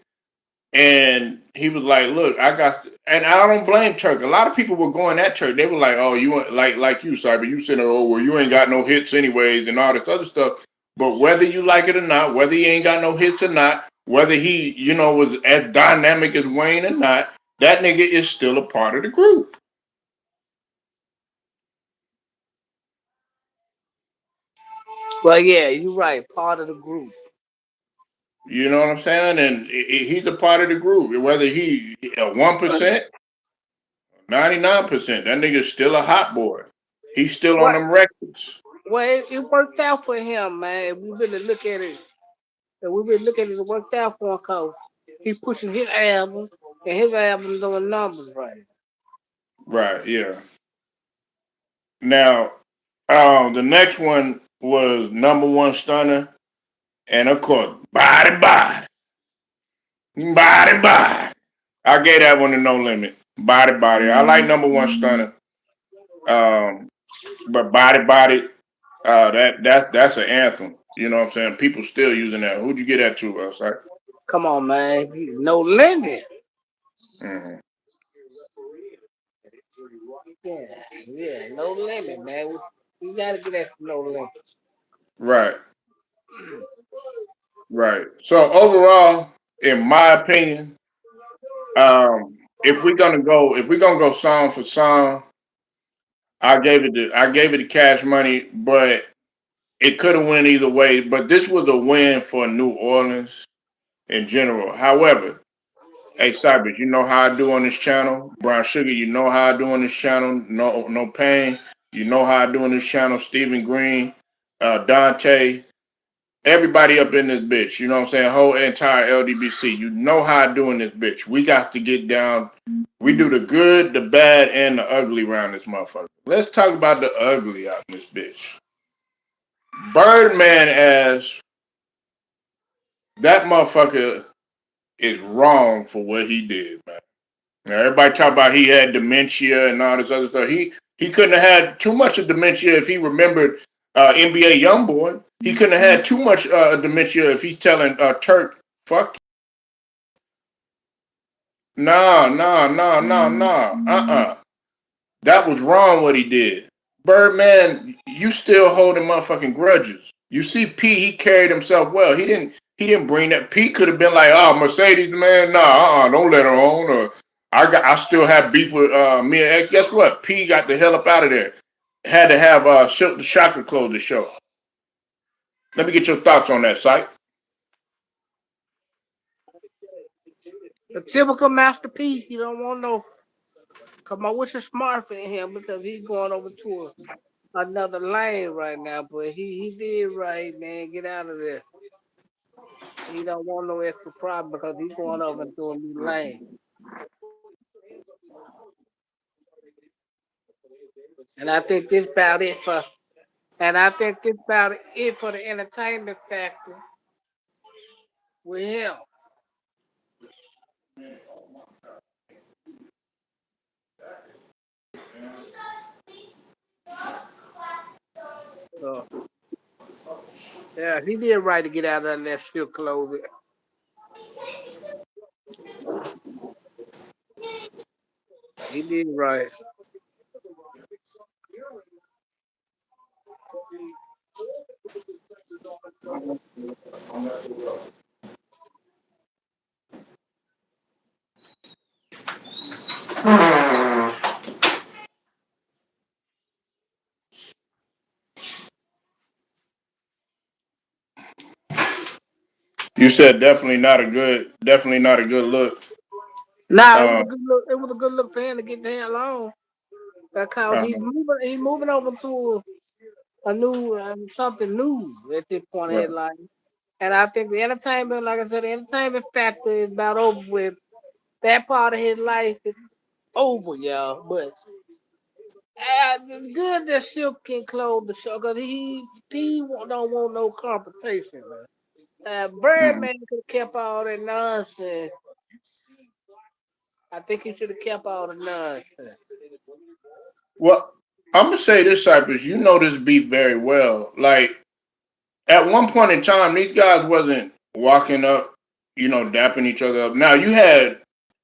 And he was like, "Look, and I don't blame Turk. A lot of people were going at Turk. They were like, "Oh, you like you, Cyber. You said, oh, well, you ain't got no hits anyways, and all this other stuff." But whether you like it or not, whether he ain't got no hits or not, whether he, was as dynamic as Wayne or not, that nigga is still a part of the group. Well, yeah, you're right. Part of the group. You know what I'm saying? And he's a part of the group. Whether he 1%, 99%, that nigga's still a hot boy. He's still on What? them records. Well, it worked out for him, man. If we really look at it. If we really look at it, it worked out for him because he pushing his album, and his album doing numbers right. Right, yeah. Now, the next one was number one stunner, and of course, body. I gave that one to No Limit. Body. I like number one stunner, um, but body. That's an anthem. You know what I'm saying? People still using that. Who'd you get that to? Right? Come on, man. No limit. Mm-hmm. Yeah, yeah, no limit, man. We gotta get that no limit. Right, right. So overall, in my opinion, If we're gonna go song for song, I gave it the Cash Money, but it could have went either way. But this was a win for New Orleans in general. However, hey Cybers, you know how I do on this channel. Brown Sugar, you know how I do on this channel. No pain. You know how I do on this channel. Stephen Green, Dante, everybody up in this bitch. You know what I'm saying? Whole entire LDBC. You know how I do in this bitch. We got to get down. We do the good, the bad, and the ugly around this motherfucker. Let's talk about the ugly out in this bitch. Birdman as that motherfucker is wrong for what he did, man. Now, everybody talk about he had dementia and all this other stuff. He couldn't have had too much of dementia if he remembered NBA YoungBoy. He couldn't have had too much dementia if he's telling Turk, fuck. No. That was wrong what he did. Birdman, you still holding motherfucking grudges. You see P, he carried himself well. He didn't bring that. P could have been like, oh, Mercedes, man, don't let her on. Or I still have beef with Mia X. Guess what? P got the hell up out of there. Had to have Silk the Shocker close the show. Let me get your thoughts on that, Syke. The typical Master P, you don't want no. Come on, wish it's smart for him because he's going over to another lane right now. But he did right, man. Get out of there. He don't want no extra problem because he's going over into a new lane. And I think this about it for. And I think this about it for the entertainment factor with him. So yeah, he did right to get out of that strip clothes. He did right. You said definitely not a good look. Nah, it was a Uh, good look. It was a good look for him to get the hell on because uh, he's moving. He's moving over to a new something new at this point in his life. And I think the entertainment, like I said, the entertainment factor is about over with. That part of his life is over, y'all. But it's good that Silk can close the show because he don't want no competition, man. mm. Birdman could have kept all that nonsense. I think he should have kept all the nonsense. Well, I'm gonna say this, Cypress. You know this beef very well. Like at one point in time, these guys wasn't walking up, dapping each other up. Now you had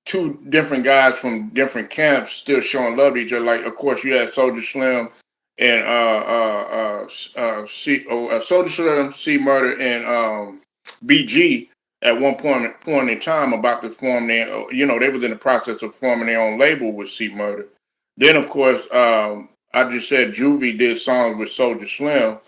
two different guys from different camps still showing love to each other. Like, of course, you had Soldier Slim and Soldier Slim, C Murder, and BG at one point in time about to form their, they was in the process of forming their own label with C Murder. Then, of course, I just said Juvie did songs with Soldier Slim.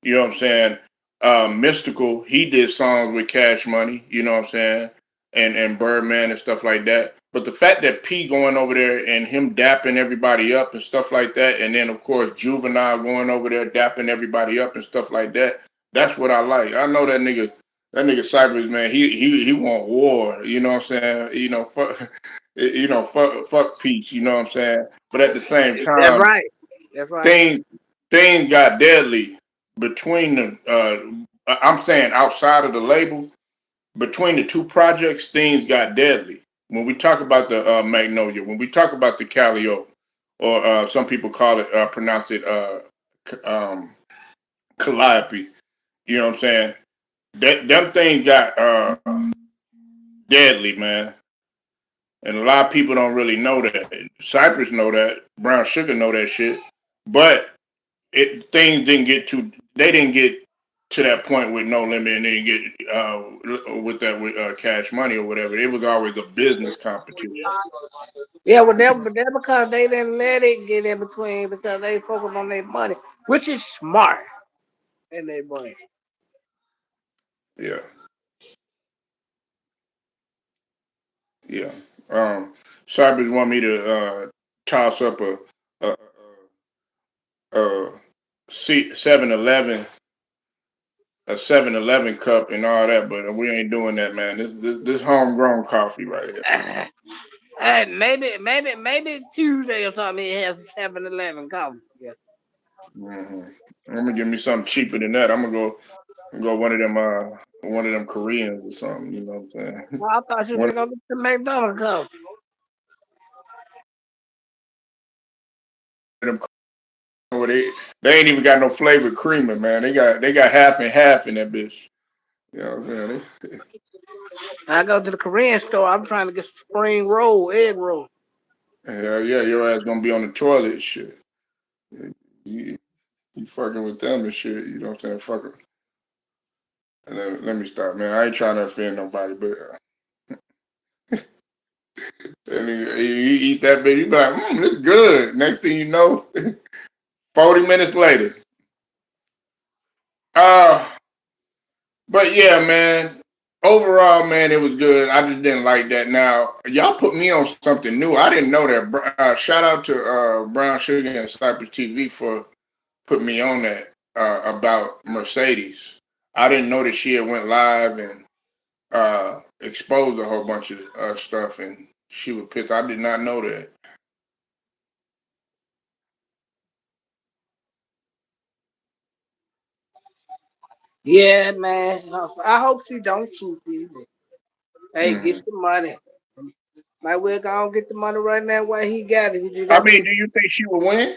You know what I'm saying? Mystical, he did songs with Cash Money. You know what I'm saying? And Birdman and stuff like that. But the fact that P going over there and him dapping everybody up and stuff like that, and then of course Juvenile going over there dapping everybody up and stuff like that, that's what I like. I know that nigga Cypress, man, he want war. You know what I'm saying? Fuck peace. You know what I'm saying? But at the same That's time, right. That's right. things things got deadly between the. I'm saying outside of the label, between the two projects, things got deadly. When we talk about the Magnolia, when we talk about the Calliope, or some people call it, pronounce it um, Calliope. You know what I'm saying? Them things got deadly, man. And a lot of people don't really know that. Cypress know that. Brown Sugar know that shit. But things didn't get too. They didn't get to that point with no limit, and then get with that with Cash Money or whatever. It was always a business competition. Yeah, but that because they didn't let it get in between because they focus on their money, which is smart in their brain. Yeah, yeah. Um, Cybers want me to toss up a, a 7-Eleven, a 7-Eleven cup and all that, but we ain't doing that, man. This homegrown coffee right here. And maybe Tuesday or something. He has 7-Eleven coffee. Yeah. Hmm. I'm gonna give me something cheaper than that. I'm gonna go one of them Koreans or something. You know what I'm saying? Well, I thought you One were gonna get the McDonald's coffee. of them where they ain't even got no flavored creamer, man. They got half and half in that bitch. You know what I'm saying? I go to the Korean store. I'm trying to get spring roll, egg roll. Hell yeah, your ass gonna be on the toilet and shit. You, you fucking with them and shit. You know what I'm saying? Fuck 'em. And let me stop, man. I ain't trying to offend nobody, but and you eat that bitch, you be like, this good. Next thing you know, 40 minutes later. Uh, but yeah, man. Overall, man, it was good. I just didn't like that. Now, y'all put me on something new. I didn't know that. Shout out to Brown Sugar and Cypress TV for putting me on that about Mercedes. I didn't know that she had went live and exposed a whole bunch of stuff, and she was pissed. I did not know that. Yeah, man. I hope she don't cheat either. Hey, get Hmm. some money. Might well go and get the money right now while he got it. He just I got mean, to do you think she would win?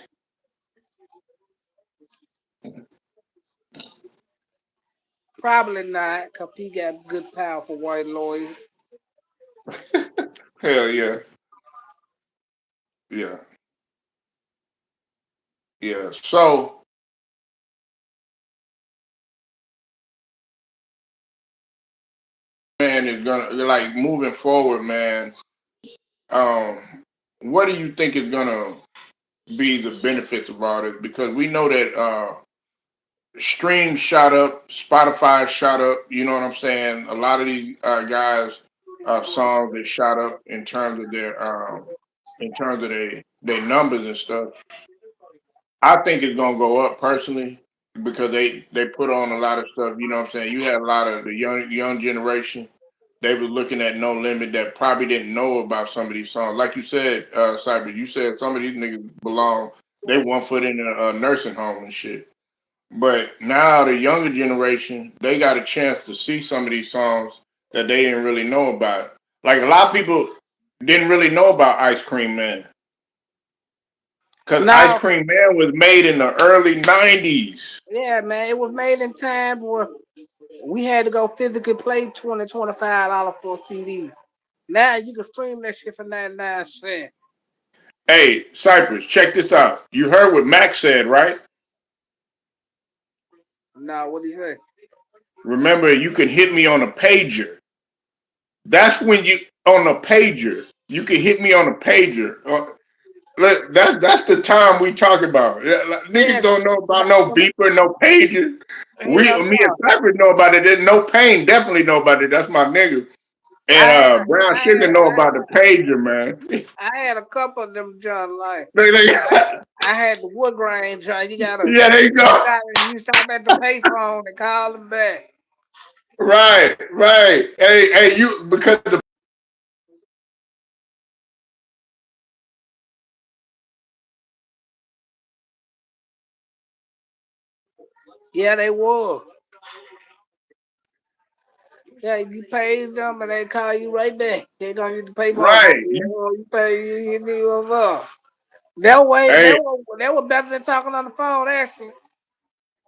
probably not, cause he got good, powerful white lawyers. Hell yeah, yeah, yeah. So, man, is gonna like moving forward, man. Um, what do you think is gonna be the benefits of all this? Because we know that streams shot up, Spotify shot up. You know what I'm saying? A lot of these guys' songs that shot up in terms of their numbers and stuff. I think it's gonna go up personally because they put on a lot of stuff. You know what I'm saying? You had a lot of the young generation. They were looking at No Limit that probably didn't know about some of these songs. Like you said, Cyber, you said some of these niggas belong. They 1 foot in a nursing home and shit. But now the younger generation, they got a chance to see some of these songs that they didn't really know about. Like a lot of people didn't really know about Ice Cream Man because Ice No, Cream Man was made in the early '90s. yeah, man, it was made in time where we had to go physically play $20, $25 for a CD. Now you can stream that shit for 99 cents. Hey, Cypress, check this out. You heard what Max said, right? No, what do you say? Remember, you can hit me on a pager. That's when you on a pager. You can hit me on a pager. That's the time we talk about. Yeah, like, niggas Yeah, don't know about no beeper, no pager. he don't Me and know. Cypress know about it. There's no pain. Definitely know about it. That's my nigga. And I had a, Brown I Sugar had, know about the pager, man. I had a couple of them John like They- I had the wood grain John. yeah, there you go. You stop at the payphone and call them back. Right, right. Hey, you because the Yeah, they were. Yeah, you pay them and they call you right back. They gonna use the payphone. right. You pay you hit me up. That way, Hey, they were better than talking on the phone actually.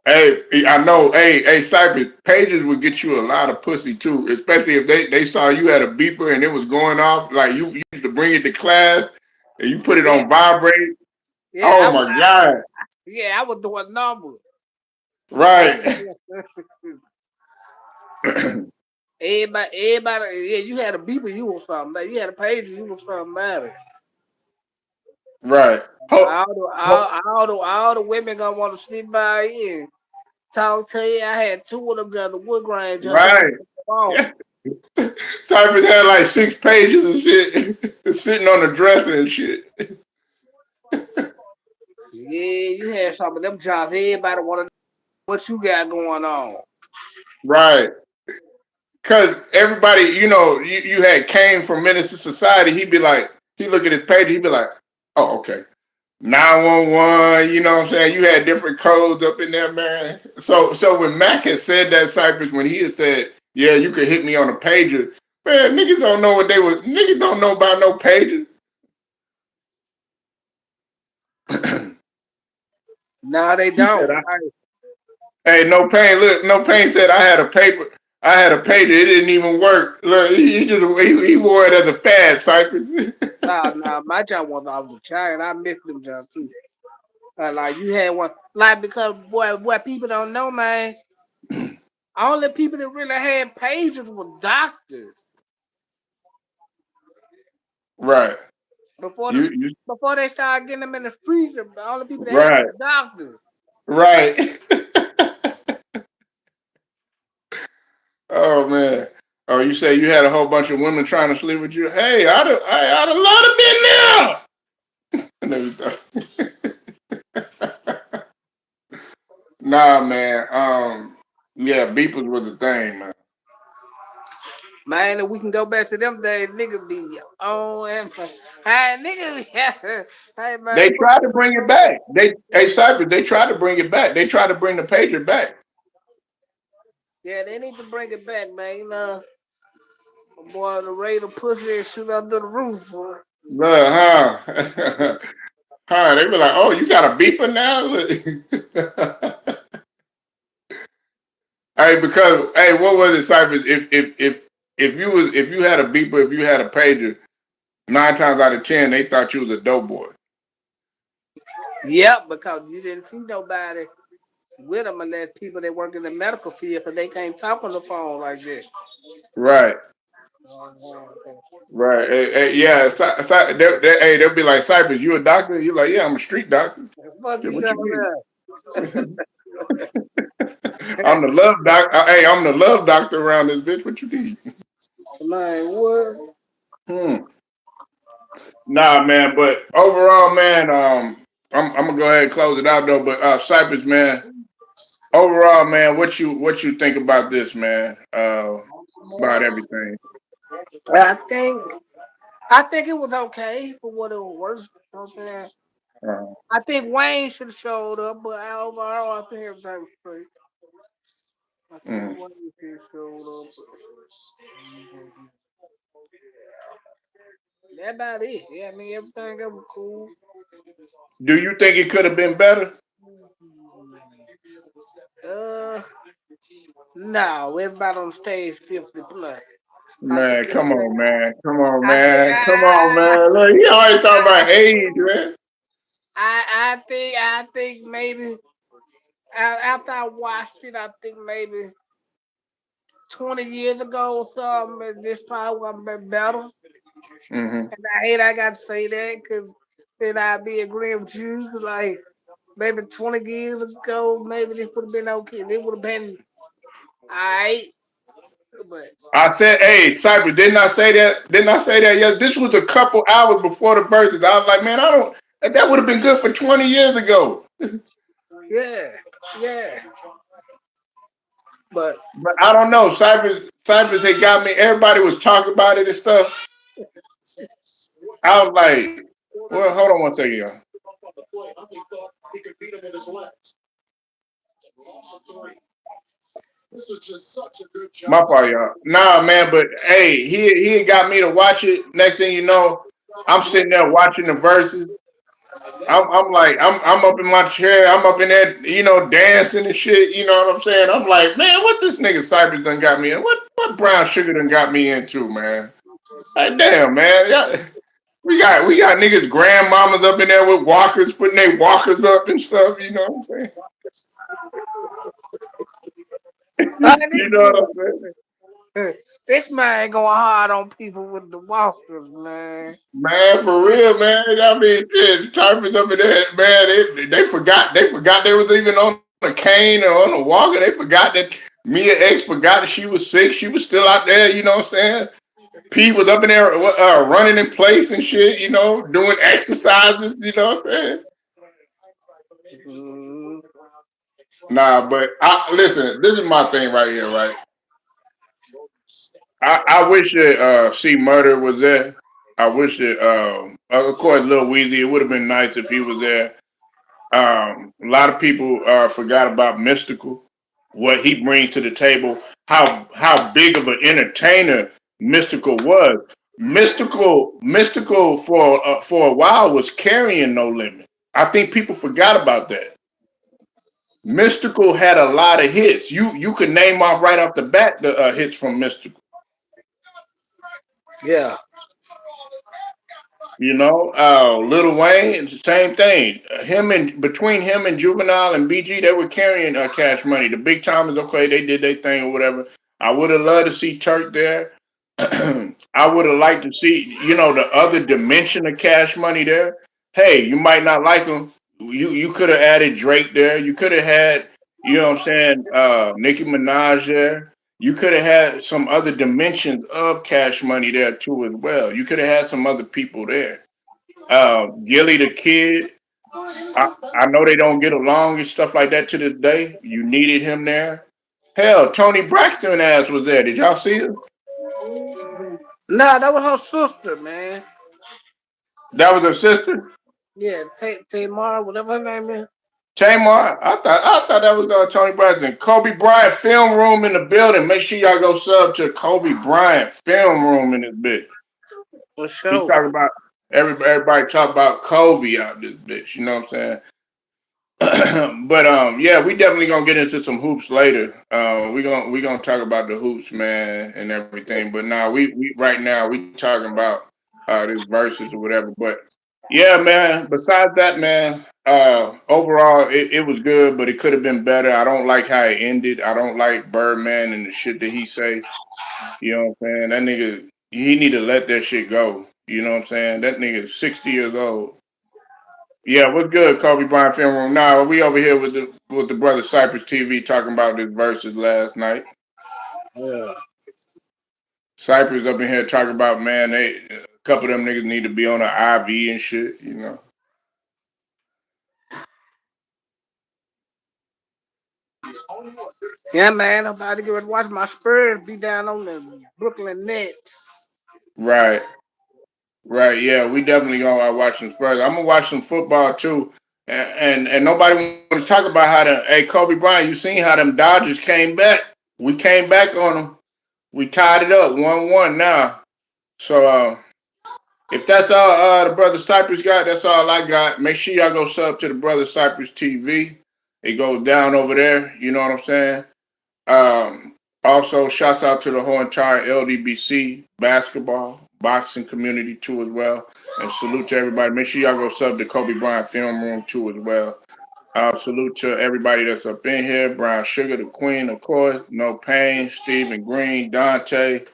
hey, I know. Hey, Cypress, pages would get you a lot of pussy too, especially if they saw you had a beeper and it was going off. Like you used to bring it to class and you put it Yeah, on vibrate. yeah, Oh my god. yeah, I was doing numbers. Right. Everybody, yeah, you had a beeper, you was something. Like, you had a pager, you was something matter. Right. Ho, ho, All the women gonna want to sleep by you and talk to you. I had two of them down the wood grain just hung right. up the phone. Yeah. Simon had like 6 pages and shit, sitting on the dresser and shit. Yeah, you had some of them jobs. Everybody want to know what you got going on. Right. Cause everybody, you had came from Menace to Society. He'd be like, he look at his page, he'd be like, oh, okay. 911, you know what I'm saying? You had different codes up in there, man. So when Mac had said that, Cypress, when he had said, yeah, you could hit me on a pager, man, niggas don't know about no pager. No, they He said, don't. hey, no pain. Look, no pain said I had a pager. It didn't even work. Look, he wore it as a fad, Cypress. No, my job was off the chain. I missed them jobs too. Like you had one, like because boy, what people don't know, man. Only people that really had pages were doctors. Right. Before the You before they started getting them in the streets, the only people that had right. were doctors. Right. Oh man. Oh, you say you had a whole bunch of women trying to sleep with you? Hey, I'd a lot of been there. And everything. Nah, man. Yeah, beepers was the thing, man. Man, if we can go back to them days, nigga be on and hey, nigga, hey man, They tried to bring it back. Hey, Cypress, they tried to bring it back. They tried to bring the pager back. yeah, they need to bring it back, man. You know, boy, the rate of pussy and shoot under the roof. Boy. Look, huh? Huh? They were like, "Oh, you got a beeper now?" Look. Hey, because hey, what was it, Cypress? If you had a beeper, if you had a pager, 9 times out of 10, they thought you was a dope boy. Yep, because you didn't see nobody with them unless people that work in the medical field, because they can't talk on the phone like this. Right, right. Yeah, hey, they'll be like, Cypress, you a doctor? You like, yeah, I'm a street doctor. Fuck Yeah, you what you talking mean? about? I'm the love doctor. Hey, I'm the love doctor around this bitch. What you need? Man, what? Hmm. Nah, man. But overall, man, I'm gonna go ahead and close it out though. But Cypress, man, overall, man, what you think about this, man? About everything. I think I think it was okay for what it was worth. You know what I'm saying? Uh, I think Wayne should have showed up, but overall, I think everything was straight. I think mm. Wayne should have showed up. That about it. Yeah, I mean everything else was cool. Do you think it could have been better? Uh, no, everybody on stage 50 plus. I think Man, come on, everything. man. Come on, I think man. Come on, man. Look, he always talking about age, man. I think maybe after I watched it, I think maybe 20 years ago or something, this probably would have been better. Hmm. And I hate I got to say that because then I'd be agreeing with you. Like maybe 20 years ago, maybe this would have been okay. It would have been all right. But I said, hey, Cyber, didn't I say that? Didn't I say that? Yes, this was a couple hours before the verses. I was like, man, I don't. That would have been good for 20 years ago. yeah, yeah. But But I don't know. Cypress had got me. Everybody was talking about it and stuff. I was like, well, hold on one second, y'all. My fault, y'all. Nah, man, but hey, he had got me to watch it. Next thing you know, I'm sitting there watching the verses. I'm like, I'm up in my chair. I'm up in there, dancing and shit. You know what I'm saying? I'm like, man, what this nigga Cypress done got me in? What brown sugar done got me into, man? Like, damn, man. Yeah, we got niggas grandmamas up in there with walkers, putting their walkers up and stuff. You know what I'm saying? You know what I'm saying? This man going hard on people with the walkers, man. Man, for real, man. I mean, shit, the Typers up in there, man. They forgot they was even on a cane or on a walker. They forgot that Mia X forgot that she was sick. She was still out there. You know what I'm saying? P was up in there running in place and shit. You know, doing exercises. You know what I'm saying? Mm, Nah, but listen. This is my thing right here, right? I wish that C Murder was there. I wish that, of course, Lil Weezy. It would have been nice if he was there. A lot of people forgot about Mystical, what he brings to the table, how big of an entertainer Mystical was. Mystical for a while was carrying No Limit. I think people forgot about that. Mystical had a lot of hits. You could name off right off the bat the hits from Mystical. yeah. You know, Lil Wayne, it's the same thing. Him and between him and Juvenile and BG, they were carrying Cash Money. The big timers, okay, they did their thing or whatever. I would have loved to see Turk there. I would have liked to see, the other dimension of Cash Money there. Hey, you might not like him. You could have added Drake there. You could have had, what I'm saying, Nicki Minaj there. You could have had some other dimensions of Cash Money there too as well. You could have had some other people there. Gilly the Kid. I know they don't get along and stuff like that to this day. You needed him there. Hell, Tony Braxton ass was there. Did y'all see him? Nah, that was her sister, man. That was her sister. Yeah, Tamar, whatever her name is. Tamar. I thought that was Tony Braxton. Kobe Bryant film room in the building. Make sure y'all go sub to Kobe Bryant film room in this bitch. For He sure. talk about everybody talk about Kobe out this bitch. You know what I'm saying? But yeah, we definitely gonna get into some hoops later. We gonna talk about the hoops, man, and everything. But now we right now we talking about this verses or whatever. But yeah, man. Besides that, man, overall it was good, but it could have been better. I don't like how it ended. I don't like Birdman and the shit that he say. You know what I'm saying? That nigga, he need to let that shit go. You know what I'm saying? That nigga is 60 years old. Yeah, what's good, Kobe Bryant film room? Nah, we over here with the brother Cypress TV talking about this verses last night. Yeah. Cypress up in here talking about, man, a couple of them niggas need to be on an IV and shit. You know. Yeah, man. I'm about to get ready to watch my Spurs be down on the Brooklyn Nets. Right, right. Yeah, we definitely gonna watch some Spurs. I'm gonna watch some football too. And nobody want to talk about how hey Kobe Bryant, you seen how them Dodgers came back? We came back on them. We tied it up 1-1 now. So if that's all the brother Cypress got, that's all I got. Make sure y'all go sub to the brother Cypress TV. It goes down over there. You know what I'm saying? Also, shouts out to the whole entire LDBC basketball, boxing community too as well. And salute to everybody. Make sure y'all go sub to Kobe Bryant Film Room too as well. Salute to everybody that's up in here. Brown Sugar, the Queen, of course. No Pain, Stephen Green, Dante,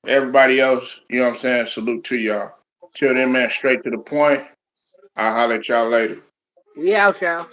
everybody else. You know what I'm saying? Salute to y'all. Till then, man, straight to the point. I'll holler at y'all later. We out, y'all.